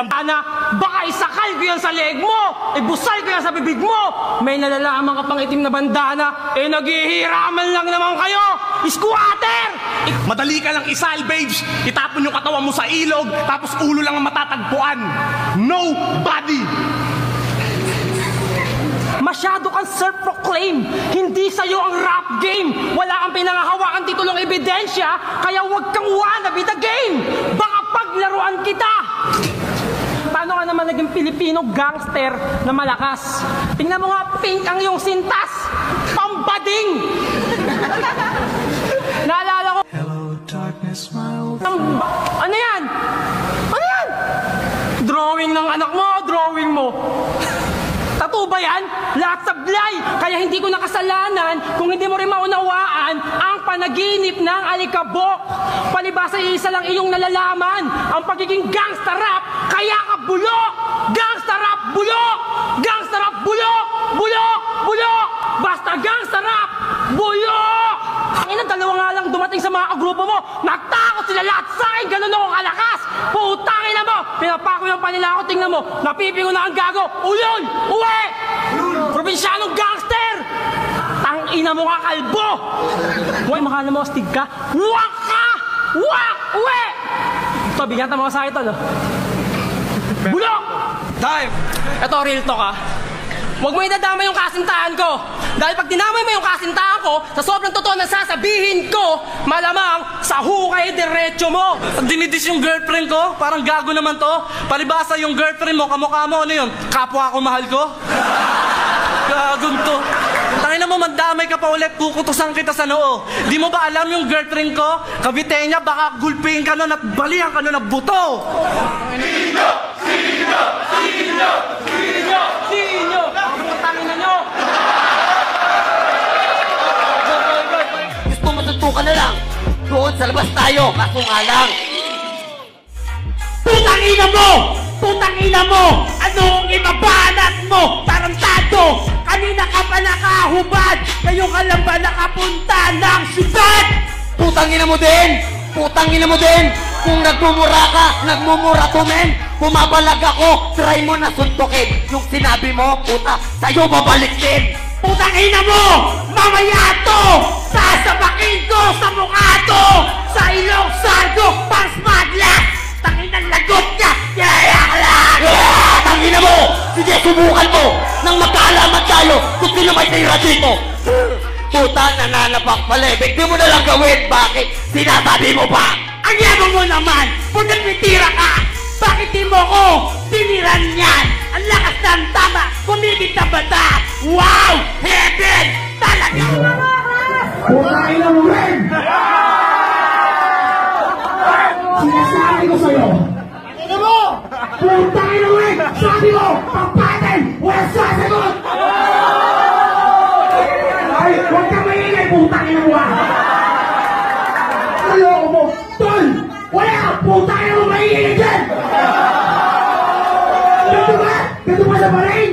yan. Baka isakal ko yan sa leeg mo, ibusal ko yan sa bibig mo. May nalalaman ka pang itim na bandana, naghihiraman lang naman kayo. Squatter! Madali ka lang isalvage, itapon yung katawan mo sa ilog, tapos ulo lang ang matatagpuan. Nobody! Masyado kang self-proclaim. Hindi sa'yo ang rap game. Wala kang pinangahawakan titulong ebidensya, kaya huwag kang wanna be the game. Baka paglaruan kita. Paano ka naman naging Pilipino gangster na malakas? Tingnan mo nga, pink ang iyong sintas. Pambading! Naalala ko... Hello, darkness, my old... Ano yan? Ano yan? Drawing ng anak mo, drawing mo. Tattoo ba yan? Lahat sablay! Kaya hindi ko nakasalanan kung hindi mo rin maunawaan ang panaginip ng alikabok. Palibasa isa lang iyong nalalaman, ang pagiging gangsta rap, kaya ka bulok! Gangsta rap, bulok! Gangsta rap, bulok! Bulok! Bulok! Basta gangsta rap, bulok! Ang ina, dalawa nga lang dumating sa mga kagrupo mo. Nagtakot sila lahat sa akin, ganun ako kalakas. Putangin na mo! Pinapako yung panila ako, tingnan mo. Napipingo na ang gago. Ulol! Uwe! Probinsyanong gangster! Tangina mo ka, kalbo! Uwe, makala mo, astig ka. Wak ka! Wak! Uwe! Ito, bigyan mo ka sa ito, no? Bulok! Time! Ito, real talk, ha? Huwag mo idadama yung kasintahan ko. Dahil pag dinamay mo yung kasintahan ko, sa sobrang totoo na sasabihin ko, malamang sa hukay diretso mo. Pag dinidis yung girlfriend ko, parang gago naman to. Palibasa yung girlfriend mo, kamukha mo, ano yun? Kapwa ako mahal ko? Gagong to. Tangina mo, mandamay ka pa ulit, kukutusan kita sa noo. Di mo ba alam yung girlfriend ko? Kabitenya, baka gulping ka nun at balihan ka nun ng buto. Sino! Sino! Sino! Sino! Sino? Tangina nyo! Gusto mo tutukan na lang. Doon sa labas tayo, kaso nga lang. Putang ina mo! Putang ina mo! Anong ibabanat mo? Tarantado! Kanina ka pa nakahubad! Ngayon ka lang ba nakapunta ng syudad? Putang ina mo din! Putang ina mo din! Kung nagmumura ka, nagmumura to men! Pumabalag ako, try mo na suntukin. Yung sinabi mo, puta, sa'yo babalik din! Putang ina mo! Mamaya to! Sasabakin ko sa mukha to! Sa ilong sargo, pang smadlas! Tanginang lagot niya! Yaya ka lang! Tangina mo! Sige, subukan mo! Nang magkaalaman tayo kung sino may tira dito! Puta, nananapak pala eh! Di mo na lang gawin! Bakit? Sinasabi mo ba? Ang yabang mo naman! Pagkat may tira ka! Bakit di mo ko tiniran yan? Ang lakas ng tama! Kumigit na bata! Wow! Heaven! Talaga! Putangin na mo rin! Sinasabi ko sa'yo! Ano mo? Putangin na mo rin! Sabi mo! Pagpatin! Walang sasagot! Ay! Huwag ka maingay! Putangin na mo ha! Ayoko mo! Tol! Wala! Putangin na mo maingay dyan! Ganto ba? Ganto ba sa barain?